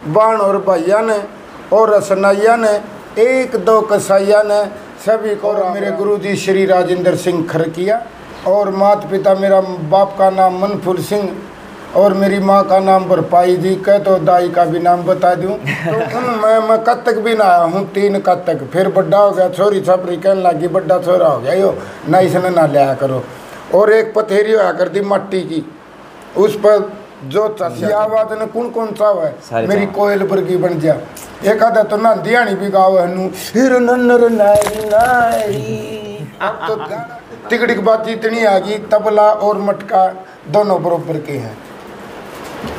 बाण और भैया ने और रसनैया ने एक दो कसाइया ने सभी को मेरे गुरुजी श्री राजेंद्र सिंह खरकिया और माता पिता मेरा बाप का नाम मनफूल सिंह और मेरी माँ का नाम भरपाई जी कह तो दाई का भी नाम बता दूं तो उनमें मैं कब तक भी ना आया हूँ 3 कब तक फिर बड्डा हो गया छोरी छपरी कहने लगी बड्डा छोरा हो गया यो ना इसने ना लिया करो और एक पथेरी होया कर दी मट्टी की उस पर जो आवाज ने कौन सा है मेरी कोयल वर्गी बन जा एक आधा तो ना दियानी भी गाओ तो तिकड़ी की बात इतनी आ गई तबला और मटका दोनों बरोबर के हैं।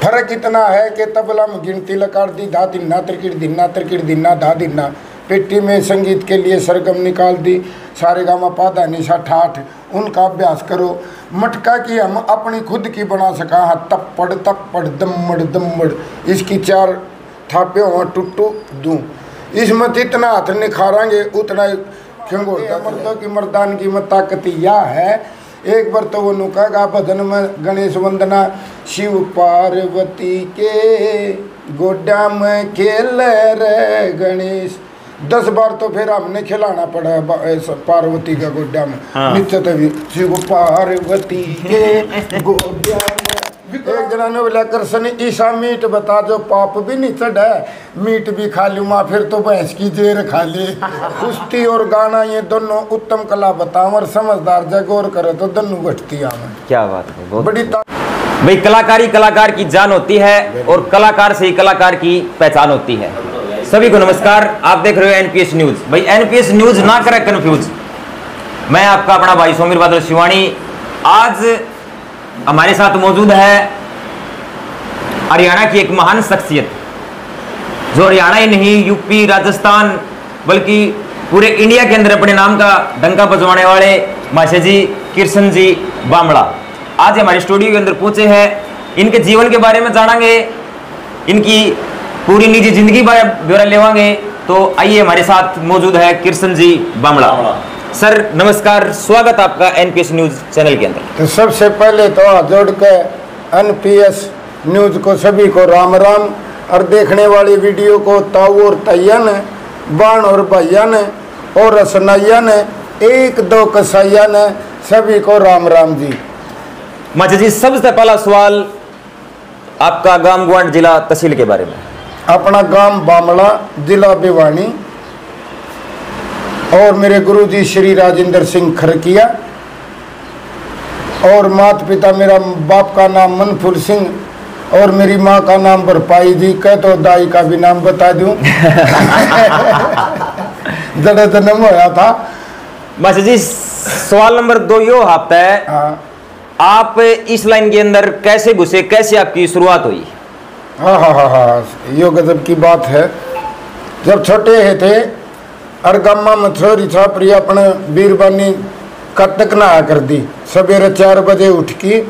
फर्क इतना है कि तबला में गिनती लकार दी धा दिन्ना तिरकिड़ दिन्ना धा दिन्ना पेटी में संगीत के लिए सरगम निकाल दी सारे गामा पादा निशा ठाठ उनका अभ्यास करो। मटका की हम अपनी खुद की बना सका हाँ तप्पड़ तप्पड़ दम्मड़ दम्मड़ इसकी 4 थापे हो टुट्टू दूँ इसमें जितना हाथ निखारेंगे उतना खंगोलता मर्दों की मर्दान की मत ताकत यह है। एक बार तो वो नुकागा भजन में गणेश वंदना शिव पार्वती के गोड्डा में खेल रे गणेश 10 बार तो फिर हमने खिलाना पड़ा पार्वती का गोड्डा में नित्य तभी शिव पार्वती के गोड्डा में एक जना ने बोला कृष्ण ईसा मीट बता जो पाप भी नहीं चढ़ा मीट भी खा लूँ माँ फिर तो भैंस की जेर खा ले। कुश्ती और गाना ये दोनों उत्तम कला बताऊँ और समझदार जगोर करे तो दोनों घटती है। क्या बात है बहुत बड़ी भाई कलाकारी कलाकार की जान होती है और कलाकार से ही कलाकार की पहचान होती है। सभी को नमस्कार, आप देख रहे हो एनपीएस न्यूज। भाई एनपीएस न्यूज ना करें कंफ्यूज। मैं आपका अपना भाई सौमीर बादल शिवानी। आज हमारे साथ मौजूद है हरियाणा की एक महान शख्सियत जो हरियाणा ही नहीं यूपी राजस्थान बल्कि पूरे इंडिया के अंदर अपने नाम का डंका बजवाने वाले माशे जी कृष्ण जी बामड़ा आज हमारे स्टूडियो के अंदर पहुंचे हैं। इनके जीवन के बारे में जानेंगे, इनकी पूरी निजी जिंदगी ब्यौरा लेवांगे। तो आइए हमारे साथ मौजूद है कृष्ण जी बामड़ा। सर नमस्कार, स्वागत आपका एनपीएस न्यूज चैनल के अंदर। तो सबसे पहले तो हाथ जोड़ के एनपीएस न्यूज को सभी को राम राम और देखने वाली वीडियो को ताऊ और तैया ने बाण और भैया ने और रसनैया ने एक दो कसाइया ने सभी को राम राम जी। माचा जी सबसे पहला सवाल आपका गांव ग्वांड जिला तहसील के बारे में। अपना गांव बामड़ा जिला भिवानी और मेरे गुरुजी श्री राजेंद्र सिंह खरकिया और माता पिता मेरा बाप का नाम मनफूल सिंह और मेरी माँ का नाम भरपाई जी कह तो दाई का भी नाम बता दूं जड़ा जन्म होया था। माचा जी सवाल नंबर 2 यो आपका है। हाँ। आप इस लाइन के अंदर कैसे घुसे, कैसे आपकी शुरुआत हुई? हाँ यो गजब की बात है। जब छोटे थे और गम्मा में छोरी छापरी अपने बीरबानी कतक नहा कर दी सवेरे 4 बजे उठ की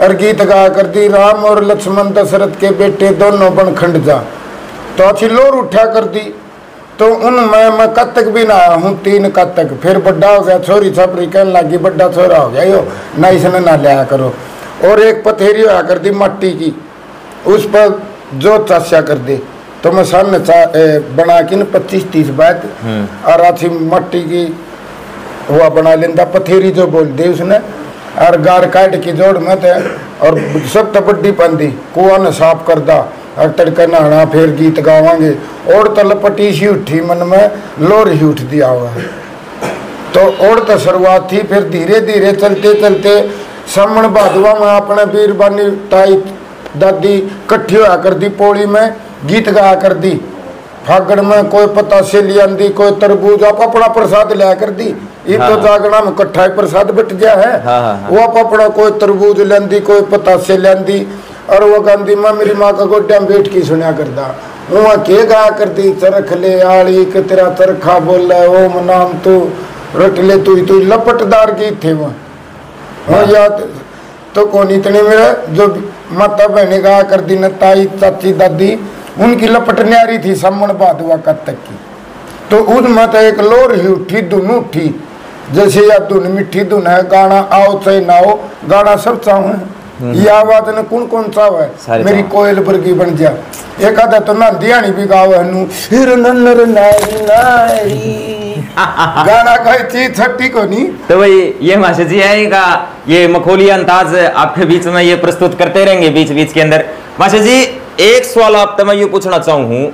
और गीत गा कर दी राम और लक्ष्मण दशरथ के बेटे दोनों बन खंड जा तो अच्छी लोर उठा कर दी तो उनमें मैं कतक भी ना आया हूँ 3 कतक फिर बड्डा हो गया छोरी छापरी कहने लगी बड्डा छोरा हो गया यो ना इसने ना लिया करो और एक पथेरी होया कर दी मट्टी की उस पर जो चास्या कर दी तो मैं सामने बना के न 25-30 बैग और अच्छी मट्टी की हुआ बना लेंदा पथेरी जो बोल दी उसने और गार काट की जोड़ में थे और सब तपड्डी पंदी कुआ ने साफ कर दा और तड़का नहाना फिर गीत गावांगे और तो लपटी सी उठी मन में लोर ही उठ दिया हुआ तो और तो शुरुआत थी। फिर धीरे धीरे चलते चलते सामण भादवा में अपने बीरबानी ताई दादी कट्ठी होया कर दी पोड़ी में गीत गा कर दी। फागड़ में कोई पतासे लिया दी कोई तरबूज आप अपना प्रसाद लिया कर दी। ये तो जागना में कट्ठा प्रसाद बट गया है। वो आप अपना कोई तरबूज लेंदी कोई पतासे लेंदी और वो गांधी माँ मेरी माँ का गोड्या में बैठ की सुनिया करदा वहाँ के गा कर दी चरख ले आली के तेरा चरखा बोल ओम नाम तू रट ले तू लपटदार गीत थे वहाँ याद तो कौन इतने मेरा जो माता बहने गा कर दी न ताई चाची दादी उनकी लपट न्यारी थी सामण भादवा कब तक की तो उनमें तो एक लोर ही उठी धुन उठी जैसे या धुन मिठी धुन है गाना आओ चाहे ना हो गाना सब चाहूँ ये आवाज ने कौन सा है सारे मेरी चाव। कोयल वर्गी बन जा। एक आधा तो ना दियानी भी गाओ है नु हिर नन्नर नारी नारी गाना कोई चीज छट्टी को नहीं। तो भाई ये मास्टर जी आएगा, ये मखौली अंदाज आपके बीच में ये प्रस्तुत करते रहेंगे बीच बीच के अंदर। मास्टर जी एक सवाल आपसे मैं ये पूछना चाहूँ,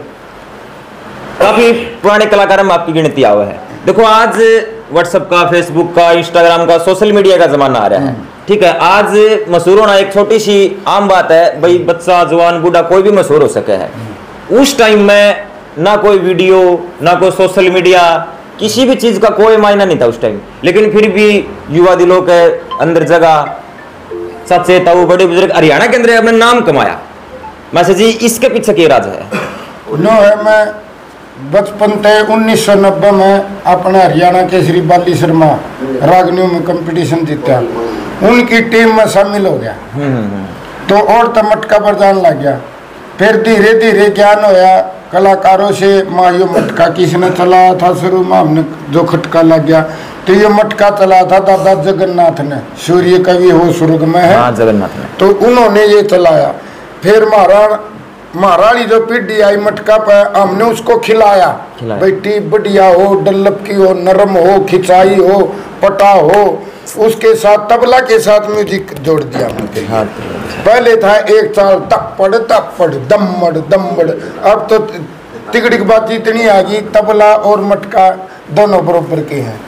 काफी पुराने कलाकार में आपकी गिनती आवा है। देखो आज व्हाट्सएप का, फेसबुक का, इंस्टाग्राम का, सोशल मीडिया का जमाना आ रहा है, ठीक है। आज मशहूर होना एक छोटी सी आम बात है, भाई बच्चा जवान बूढ़ा कोई भी मशहूर हो सके है। उस टाइम में ना कोई वीडियो ना कोई सोशल मीडिया, किसी भी चीज का कोई मायना नहीं था उस टाइम, लेकिन फिर भी युवा दिलों के अंदर जगह सच्चे ताऊ बड़े बुजुर्ग हरियाणा के अंदर अपने नाम कमाया। मास्टर जी इसके पीछे क्या राज है? नो है मैं बचपन से 1990 में अपने हरियाणा के श्री बाली शर्मा रागनियों में कंपटीशन जीता, उनकी टीम में शामिल हो गया तो और तो मटका पर जान लग गया। फिर धीरे धीरे ज्ञान होया कलाकारों से, माँ यो मटका किसने चलाया था शुरू में, हमने जो खटका लग गया तो ये मटका चलाया था दादा जगन्नाथ ने, सूर्य कवि हो स्वर्ग में है। हाँ, जगन्नाथ ने। तो उन्होंने ये चलाया। फिर महारानी जो पीढ़ी आई मटका पे, हमने उसको खिलाया। बेटी बढ़िया हो, डल्लप की हो, नरम हो, खिंचाई हो, पटा हो, उसके साथ तबला के साथ म्यूजिक जोड़ दिया। पहले था एक चाल तप्पड़ तप्पड़ दम्मड़ दम्मड़, अब तो तिगड़ी बात इतनी आ गई, तबला और मटका दोनों बराबर के हैं।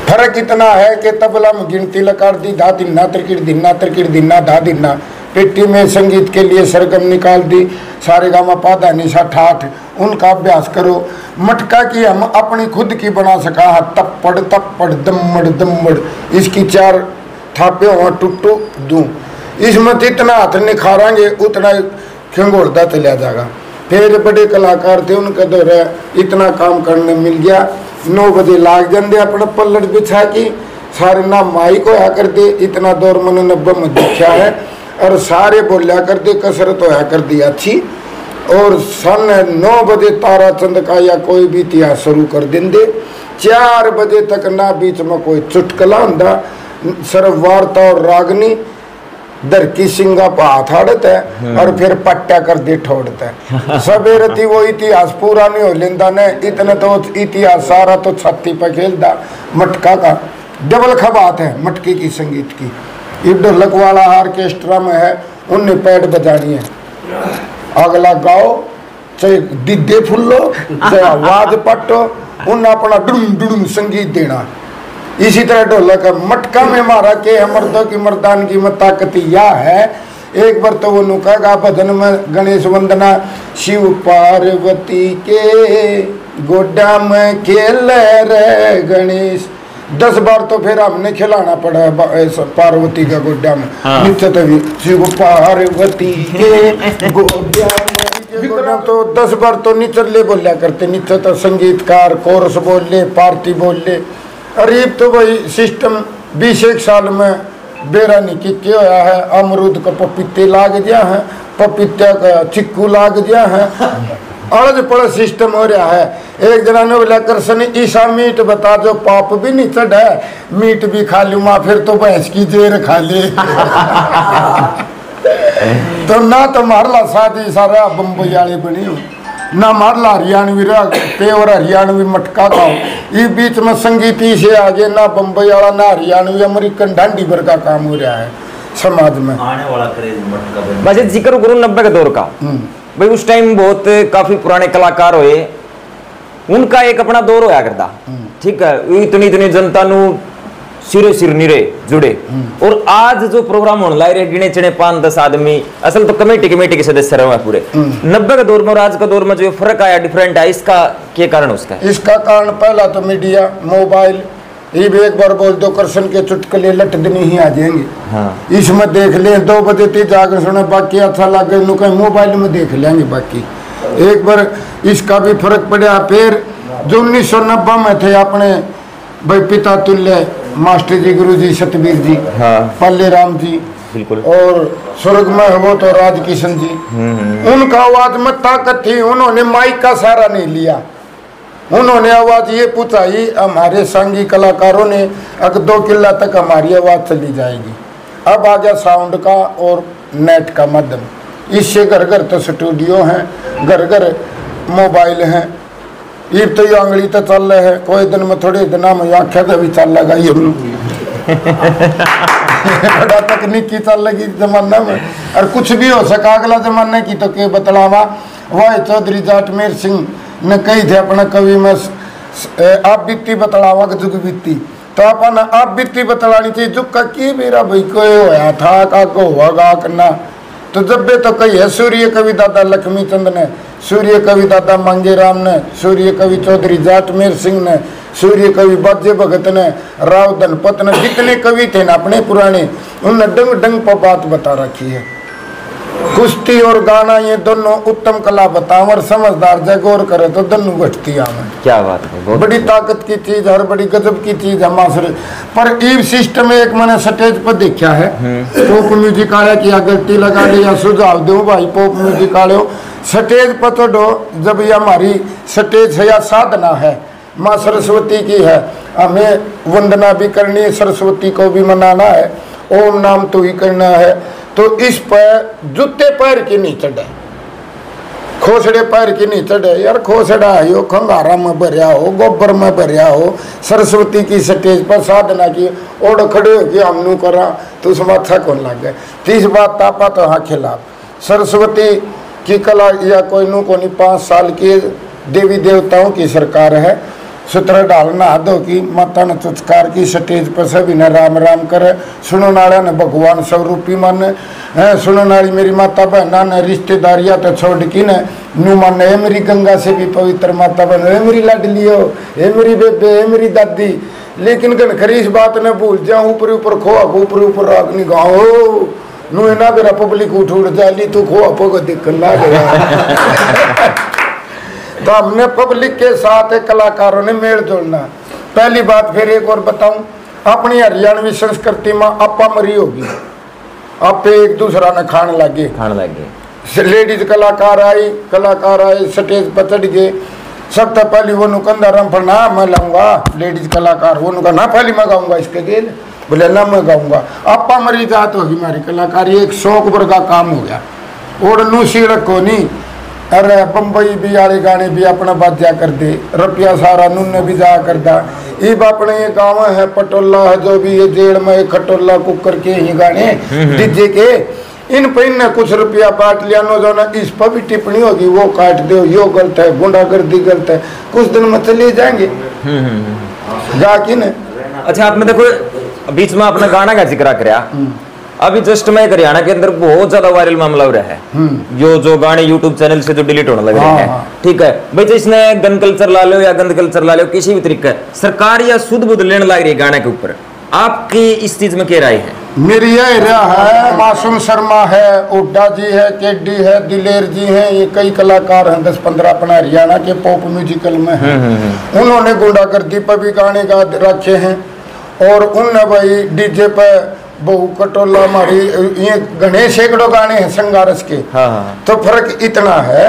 फर्क इतना है कि तबला में गिनती लकार दी, धा दिन्ना तरकिड़ दिन्ना धा दिन्ना, पेटी में संगीत के लिए सरगम निकाल दी, सारे गामा पादा निशा ठाठ, उनका अभ्यास करो। मटका की हम अपनी खुद की बना सका, तप्पड़ तप्पड़ दम्मड़ दम्मड़, इसकी 4 थापे हो टुट्टू दूं, इसमें जितना हाथ निखारेंगे उतना खिंगोड़ता चला जाएगा। फिर बड़े कलाकार थे, उनका दौरा इतना काम करने मिल गया, 9 बजे लाग जाते अपना पल्लट बिछा की, सारे ना माई को आ कर दे, इतना दौर मैंने 90 में देखा है, और सारे बोलिया कर दे, कसरत होया कर दी अच्छी। और सन 9 बजे तारा चंद का या कोई भी इतिहास शुरू कर देंगे, 4 बजे तक ना बीच में कोई चुटकला होंदा, सिर्फ वार्ता और रागनी दर की सिंगा पर हाथ आड़ता है और फिर पट्टा कर दे ठोड़ता है। सवेरे थी वो इतिहास पूरा नहीं हो लेंदा ने, इतने तो इतिहास सारा तो छाती पर खेलता। मटका का डबल खबात है मटके की संगीत की, ये ढोलक वाला ऑर्केस्ट्रा में है, उनने पैड बजानी है, अगला गाओ चाहे दिद्दे फुल्लो चाहे आवाज पट्टो, उन्हें अपना डुम डुम संगीत देना। इसी तरह ढोलक मटका में मारा के मर्दों की मर्दानगी में ताकत यह है। एक बार तो वो नुका भजन में गणेश वंदना, शिव पार्वती के गोड्डा में खेल रे गणेश, 10 बार तो फिर हमने खिलाना पड़ा पार्वती का गोड्डा में। हाँ। नित्य तभी शिव पार्वती के गोड्डा में तो 10 बार तो निचले बोलिया करते, नित्य तो संगीतकार कोरस बोल ले, पार्टी बोल ले। अरीब तो भाई सिस्टम 20 साल में बेरानी की क्या होया है, अमरूद का पपीते लाग गया है, पपीते का चिक्कू लाग गया है, अलग पड़ा सिस्टम हो रहा है। एक जना ने बोला कृष्ण ईसा मीट बता जो पाप भी नहीं चढ़ है, मीट भी खा लू माँ फिर तो भैंस की जेर खा ले। तो ना तो मारला शादी सारा बम्बई वाली बनी हो, ना मारला हरियाणवी प्योर हरियाणवी मटका खाओ, ये बीच में संगीती से आगे ना बम्बई वाला ना हरियाणवी, अमेरिकन डांडी भर का काम हो रहा है समाज में आने वाला क्रेज मटका। वैसे जिक्र करूँ 90 के दौर का, भाई उस टाइम बहुत काफी पुराने कलाकार हुए, उनका एक अपना दौर होया करता, ठीक है। इतनी इतनी जनता नु सिरे सिर निरे जुड़े, और आज जो प्रोग्राम होने लग रहे गिने चने 5-10 आदमी, असल तो कमेटी के सदस्य रहे पूरे। 90 के दौर में और आज का दौर में जो फर्क आया डिफरेंट है, इसका क्या कारण उसका? इसका कारण पहला तो मीडिया, मोबाइल, ये भी एक बार बोल दो कृष्ण के चुटकुले लट दिन ही आ जाएंगे। हाँ। इसमें देख ले 2 बजे तक जाकर सुने, बाकी अच्छा लगे नु कहीं मोबाइल में देख लेंगे। बाकी एक बार इसका भी फर्क पड़ा। फिर जो 1990 में थे अपने भाई पिता तुल्य मास्टर जी, गुरु जी, सतबीर जी, हाँ। पल्ले राम जी, बिल्कुल, और स्वर्ग में वो तो राज किशन जी, उनका आवाज में ताकत थी, उन्होंने माइक का सहारा नहीं लिया, उन्होंने आवाज ये पूछाई। हमारे संगी कलाकारों ने अगर 2 किला तक हमारी आवाज चली जाएगी, अब आ गया साउंड का और नेट का माध्यम। इससे घर घर तो स्टूडियो हैं, घर घर मोबाइल हैं। ये तो ये अंगली तो चल रहे है, कोई दिन में थोड़े दिन में आख्या तो भी चल लगा ये बड़ा तकनीकी चल लगी जमाना में। और कुछ भी हो सका अगला जमाने की तो के बतलावा। वह चौधरी जाटमेर सिंह ने कही थे अपना कवि में, आप बीती बतलावा के जुग बीती, तो अपन आप बीती बतलानी चाहिए जुग का की मेरा भाई कोई होया था का को होगा करना। तो जब भी तो कही है सूर्य कवि दादा लक्ष्मी चंद ने, सूर्य कवि दादा मांगेराम ने, सूर्य कवि चौधरी जाटमेर सिंह ने, सूर्य कवि बाजे भगत ने, राव धनपत ने, जितने कवि थे ना अपने पुराने, उनने डंग डंग पर बात बता रखी है। कुश्ती और गाना ये दोनों उत्तम कला बताओ और समझदार जगोर करे तो दोनों बैठती आवे। क्या बात है, बड़ी ताकत की चीज और बड़ी गजब की चीज है मासरे। पर ईव सिस्टम एक मैंने स्टेज पर देखा है, पॉप म्यूजिक आया कि गलती लगा ली या सुझाव दो भाई पॉप म्यूजिक आए स्टेज पर तो दो। जब ये हमारी स्टेज है या साधना है, माँ सरस्वती की है, हमें वंदना भी करनी है, सरस्वती को भी मनाना है, ओम नाम तो ही करना है। तो इस पर जूते पैर की नहीं चढ़े, खोसड़े पैर की नहीं चढ़े यार। खोसड़ा हो, खंगारा में भरिया हो, गोबर में भरिया हो, सरस्वती की स्टेज पर साधना की ओढ़ खड़े हो कि हमनू करा तो उसमें अच्छा कौन लग गए। तीस बात तापा तो हाँ खिलाफ सरस्वती की कला या कोई नू को नहीं। 5 साल की देवी देवताओं की सरकार है, सुत्र डालना दो की माता ने चुचकार की स्टेज पर सभी ने राम राम करे। सुनो नाड़ा ने भगवान स्वरूपी माने है, सुनो नाड़ी मेरी माता बहना ने रिश्तेदारियां तो छोड़ की ने नू माने है मेरी गंगा से भी पवित्र माता बहन है, मेरी लाडली हो, है मेरी बेबे, है मेरी दादी। लेकिन घनखरी इस बात ने भूल जाऊँ, ऊपर ऊपर खोआ ऊपर ऊपर रागनी गाओ नू ना मेरा पब्लिक उठ उठ जाली तू खोआ पोग दिखन ना गया। तो हमने पब्लिक के साथ कलाकारों ने मेल जोड़ना। पहली बात फिर एक और बताऊं, अपनी हरियाणवी संस्कृति में आपा मरी होगी, आप एक दूसरा ने खान लगे। लेडीज कलाकार आए स्टेज पर चढ़ गए। सब तो पहली वो नुकंदा रंफड़ ना मैं लाऊंगा, लेडीज कलाकार वो नुका ना पहली मैं गाऊंगा इसके गेल, बोले ना मैं गाऊंगा। आपा मरी जात होगी हमारी कलाकारी, एक शौक भर का काम हो गया। और नू सीढ़क को नहीं, अरे बम्बई भी वाले गाने भी अपना बाजा कर दे, रुपया सारा नून भी जा कर दा। इब अपने ये गाँव है पटोला है जो भी ये जेल में खटोला कुकर के ही गाने डीजे के, इन पर इनने कुछ रुपया बांट लिया नो जो ना इस पर भी टिप्पणी होगी वो काट दो, यो गलत है, गुंडागर्दी गलत है, कुछ दिन में चले जाएंगे गा की ने। अच्छा आपने देखो बीच में अपना गाना का जिक्र कराया, अभी जस्ट में हरियाणा के अंदर बहुत ज्यादा वायरल मामला हो रहा है, जो गाने यूट्यूब चैनल से जो डिलीट होने लग रहे हैं। ठीक है भाई, तो इसने गन कल्चर ला लो या गंद कल्चर ला लो, किसी भी तरीके सरकार या सुध बुध लेने लग रही है गाने के ऊपर, आपकी इस चीज में क्या राय है? मेरी यह राय है, मासूम शर्मा है, उड्डा जी है, केडी है, दिलेर जी है, ये कई कलाकार हैं 10-15 अपना हरियाणा के पॉप म्यूजिकल में हैं। उन्होंने गुंडागर्दी पर भी गाने गा रखे हैं और उनने भाई डीजे पे बहु कटोला हमारी ये गणेश सैकड़ों गाने हैं संगारस के। तो फर्क इतना है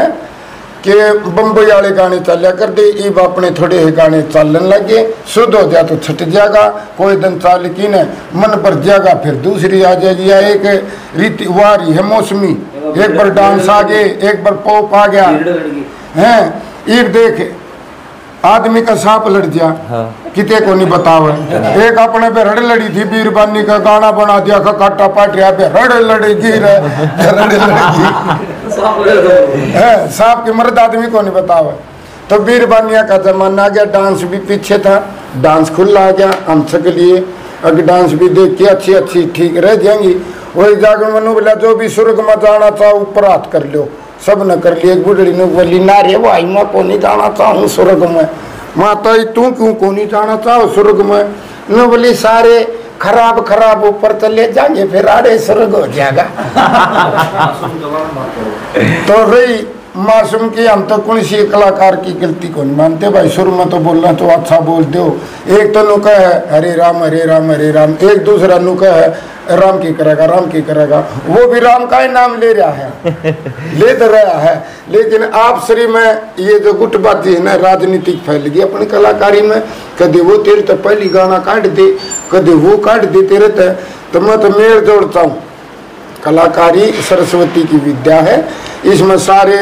कि बम्बई वाले गाने चलिया कर दे, इब अपने थोड़े गाने चलने लगे, शुद्ध हो जाए तो छट जाएगा, कोई दिन चाल की न मन भर जाएगा, फिर दूसरी आ जाएगी। या एक रीति वारी है मौसमी, एक बार डांस आ गए, एक बार पॉप आ गया है। इब देख आदमी का सांप लड़ जा किते को नहीं बतावे। एक अपने पे रड़ लड़ी थी, बीरबानी का गाना बना दिया, काटा पाटिया पे रड़ लड़ेगी सांप के मर्द आदमी को नहीं बतावे। तो बीरबानिया का जमाना आ गया, डांस भी पीछे था, डांस खुला आ गया हम के लिए। अगर डांस भी देख के अच्छी अच्छी ठीक रह जाएंगी। वही जागरण मनु बोला जो भी स्वर्ग में जाना चाहो ऊपर हाथ कर लो, सब न कर लिए। बुढ़ड़ी ने बोली ना रे भाई मैं को नहीं जाना चाहूँ स्वर्ग में। माता तू क्यों को नहीं जाना चाहो स्वर्ग में? न बोली सारे खराब खराब ऊपर चले जाएंगे, फिर आड़े स्वर्ग हो जाएगा। तो रही मासूम की, हम तो कौन सी कलाकार की गलती को नहीं मानते भाई। शुरू में तो बोलना तो अच्छा बोल दो। एक तो नुका है हरे राम हरे राम हरे राम, एक दूसरा नुका है राम की करेगा राम की करेगा, वो भी राम का ही नाम ले रहा है ले तो रहा है। लेकिन आप श्री में ये जो गुटबाजी है ना राजनीतिक फैल गई अपनी कलाकारी में। कभी वो तेरे तो पहली गाना काट दे, कभी वो काट दे तेरे तो तो मैं तो मेल जोड़ता हूँ। कलाकारी सरस्वती की विद्या है, इसमें सारे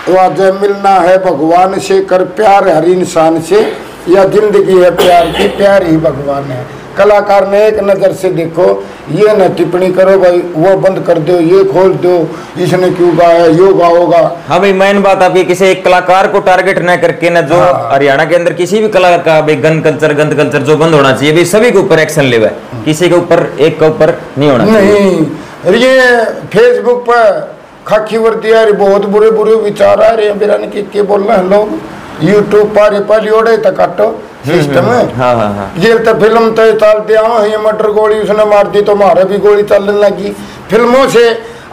वाद्य मिलना है भगवान से, कर प्यार हर इंसान से, या जिंदगी है प्यार की, प्यार ही भगवान है। कलाकार ने एक नज़र से देखो, ये न टिप्पणी करो भाई वो बंद कर दो, ये खोल दो, इसने क्यों गाया, यो गाओगा। हाँ भाई, मेन बात आपकी किसी एक कलाकार को टारगेट न करके न, जो हरियाणा के अंदर किसी भी कला का भाई गन कल्चर गंद कल्चर जो बंद होना चाहिए भाई, सभी के ऊपर एक्शन लेवा है, किसी के ऊपर एक के ऊपर नहीं होना चाहिए। नहीं, ये फेसबुक पर खाकी वर्दी आ रही, बहुत बुरे बुरे विचार आ रहे हैं, बिरान के बोल रहे हैं लोग। यूट्यूब पर पलियोड़े तक काटो सिस्टम है। हाँ। ये तो फिल्म तो चल दिया, ये मटर गोली उसने मार दी तो मारे भी गोली चलने लगी। फिल्मों से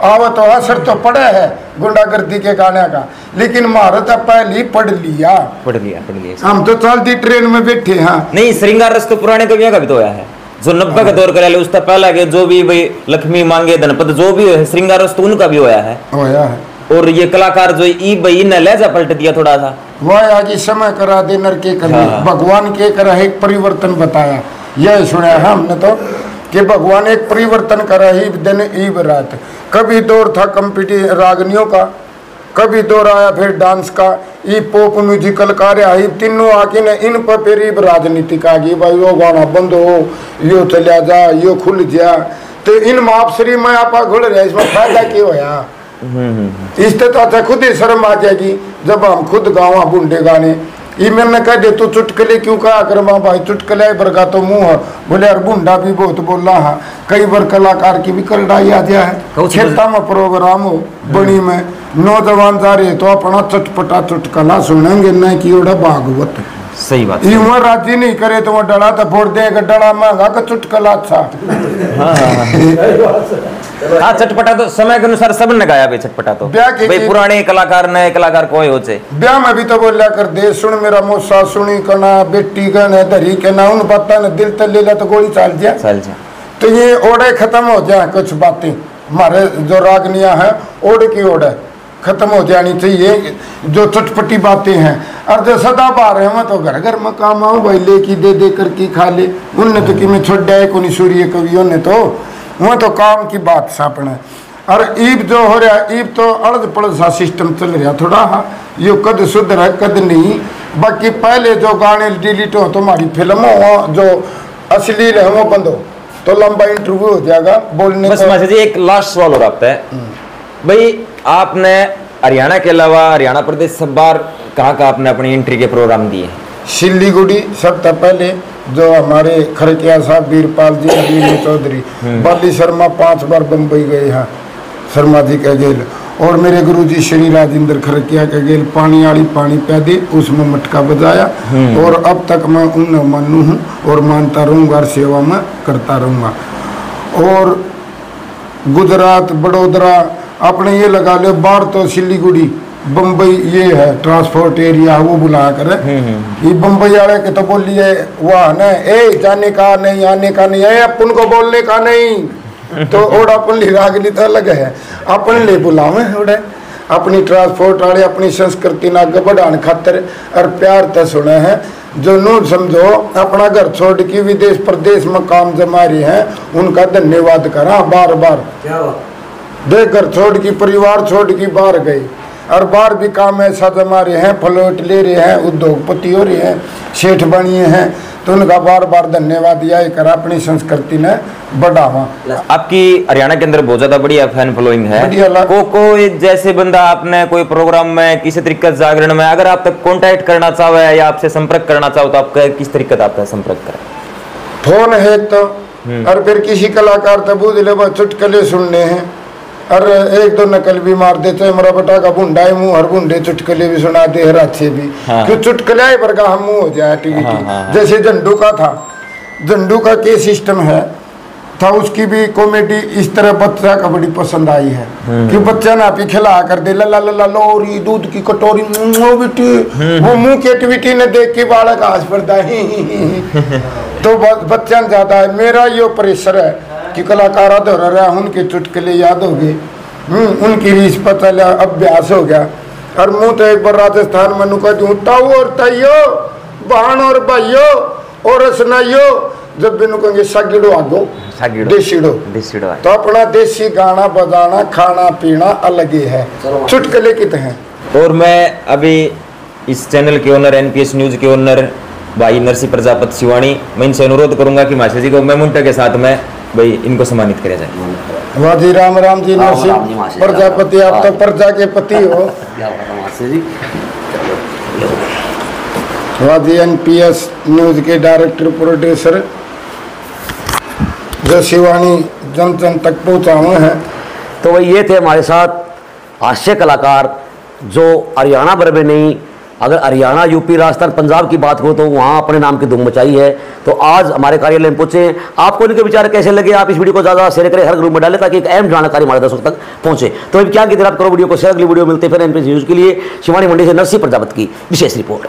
आवा तो असर तो पड़ा है गुंडागर्दी के गाने का, लेकिन मारा तो पहले ही पढ़ लिया। हम तो चलती ट्रेन में बैठे। हाँ नहीं, श्रृंगार रस तो पुराने कवियों का भी तो है, जो 90 का दौर कर उसका पहला के जो भी भाई लक्ष्मी मांगे धनपत जो भी है, श्रृंगार रस तो उनका भी होया है। और ये कलाकार जो ई भाई ने लहजा पलट दिया थोड़ा सा, वह आज समय करा दे नर के कभी। हाँ। भगवान के करा एक परिवर्तन बताया, यह सुना है हमने तो कि भगवान एक परिवर्तन करा ही दिन ईब रात। कभी दौर था कंपटी रागनियों का, कभी दौर आया फिर डांस का, ई पॉप म्यूजिकल कार्य आई, तीनों आके ने इन पर फिर राजनीतिक आ गई भाई, वो गाना बंद हो, यो चलिया जा, यो खुल जा। तो इन मापसरी में आप घुल रहे, इसमें फायदा क्यों होया? इससे तो अच्छा खुद ही शर्म आ जाएगी जब हम खुद गावा बूढ़े गाने। ये मैंने कह दे तू चुटकले क्यों कहा कर भाई, चुटकले बरगा तो मुंह बोले यार बूढ़ा भी बहुत बोल रहा है। कई बार कलाकार की भी करड़ाई आ जाए है, खेता में प्रोग्राम हो बनी में नौजवान जा रहे तो अपना चटपटा चुटकला सुनेंगे, न कि ओड़ा भागवत। सही बात। वह राजी नहीं करे तो वह डला तो फोड़ देगा, डला महंगा का चुटकला अच्छा। हाँ चटपटा तो समय के अनुसार सब ने गाया भाई, चटपटा तो भाई पुराने कलाकार नए कलाकार कोई हो चे ब्याह में भी तो बोलिया कर दे, सुन मेरा मोसा सुनी कना बेटी गने धरी के ना, उन बात ने दिल तक ले ला तो गोली चाल जा। तो ये ओढ़े खत्म हो जाए, कुछ बातें हमारे जो रागनियां हैं ओढ़ की ओढ़ खत्म हो जानी चाहिए, जो चटपटी बातें हैं। और जो सदा बार है मैं तो घर घर में काम आऊँ भाई, लेकी दे दे करके खा ले। उनने तो कि मैं छोड़ दिया को नहीं, सूर्य कवियों ने तो वह तो काम की बात सापना। और ईब जो हो रहा है, ईब तो अड़द पड़द सा सिस्टम चल रहा थोड़ा। हाँ यो कद सुधर है कद नहीं। बाकी पहले जो गाने डिलीट हो तुम्हारी फिल्म हो, जो अश्लील है वो बंद हो, तो लंबा इंटरव्यू हो जाएगा बोलने। बस मास्टर जी एक लास्ट सवाल हो रहा है भाई, आपने हरियाणा के अलावा हरियाणा प्रदेश सब बार कहाँ आपने अपनी एंट्री के प्रोग्राम दिए? सिल्लीगुड़ी सबसे पहले, जो हमारे खरकिया साहब वीरपाल जी, वीर चौधरी, बाली शर्मा 5 बार बम्बई गए हैं शर्मा जी के गेल, और मेरे गुरुजी श्री राजेंद्र खरकिया के गेल पानी आड़ी पानी पैदी उसमें मटका बजाया। और अब तक मैं उन मानू हूँ और मानता रहूँगा और सेवा में करता रहूँगा। और गुजरात बड़ोदरा अपने ये लगा ले, बाहर तो सिल्लीगुड़ी बम्बई ये है ट्रांसपोर्ट एरिया, वो बुला कर ये बम्बई वाले के तो बोलिए वह न ए जाने का नहीं, आने का नहीं है, अपन को बोलने का नहीं। तो और अपन रागली तो अलग है, अपन ले बुलावे उड़े अपनी ट्रांसपोर्ट वाले अपनी संस्कृति ने आगे बढ़ाने खातर। और प्यार तो सुने हैं जो नू समझो अपना घर छोड़ के विदेश प्रदेश में काम जमा रहे हैं, उनका धन्यवाद करा बार बार। देख घर छोड़ की परिवार छोड़ की बाहर गए, और बाहर भी काम ऐसा जमा रहे हैं, फ्लैट ले रहे हैं, उद्योगपति हो रहे हैं, सेठ बनिए हैं, तो उनका बार बार धन्यवाद यही करा, अपनी संस्कृति ने बढ़ावा। आपकी हरियाणा के अंदर बहुत ज्यादा बढ़िया फैन फॉलोइंग है। कोई जैसे बंदा आपने कोई प्रोग्राम में किसी तरीके से जागरण में अगर आप तक कॉन्टेक्ट करना चाहो या आपसे संपर्क करना चाहो तो आप किस तरीके से आपका संपर्क करें? फोन है तो, और फिर किसी कलाकार तो बूझ ले चुटकले सुनने हैं, और एक दो नकल भी मार देते हैं, मेरा बेटा का भुंडा है मुँह, हर भुंडे चुटकले भी सुना दे, हर अच्छे भी। हाँ। क्यों चुटकले ही पर का हम मुँह हो जाए टीवी। जैसे झंडू का था, झंडू का के सिस्टम है था, उसकी भी कॉमेडी इस तरह बच्चा का बड़ी पसंद आई है कि बच्चा ना भी खिला कर दे ला ला ला लोरी दूध की कटोरी, वो बेटी वो मुँह की एक्टिविटी ने देख के बालक हंस पड़ता है। तो बच्चा ज्यादा है। मेरा यो प्रेशर है कि कलाकार दोहरा रहा, उनके चुटकुले याद हो गए, उनकी रीस पता लिया, अभ्यास हो गया। और मुँह तो एक बार राजस्थान में नुका दूँ ताऊ और ताइयो बहन और भाइयों और सुनाइयो जब भी कहेंगे सागिड़ो आगो सागिड़ो देसीड़ो, देसीड़ो तो अपना देसी गाना बजाना खाना पीना अलग ही है, चुटकुले कितने हैं। और मैं अभी इस चैनल के ओनर एनपीएस न्यूज के ओनर भाई नरसिंह प्रजापति शिवानी, मैं इनसे अनुरोध करूंगा कि माशा जी को मेमोंटा के साथ में भाई इनको सम्मानित किया जाए। वाह जी, राम राम जी नरसिंह प्रजापति, आप तो प्रजा के पति हो। वाह जी, एनपीएस न्यूज के डायरेक्टर प्रोड्यूसर जो शिवानी जन जन तक पहुँचाए हैं। तो वही ये थे हमारे साथ हास्य कलाकार जो हरियाणा भर में नहीं, अगर हरियाणा, यूपी, राजस्थान, पंजाब की बात हो तो वहाँ अपने नाम की धूम मचाई है। तो आज हमारे कार्यालय में पहुंचे। आपको इनके विचार कैसे लगे, आप इस वीडियो को ज़्यादा शेयर करें, हर ग्रुप में डालें ताकि एक अहम जानकारी हमारे दर्शकों तक पहुंचे। तो अब क्या कहते हैं, आप करो वीडियो को शेयर, अगली वीडियो मिलते हैं फिर एनपीएस न्यूज़ के लिए। शिवानी मंडी से नरसिंह प्रजापति की विशेष रिपोर्ट।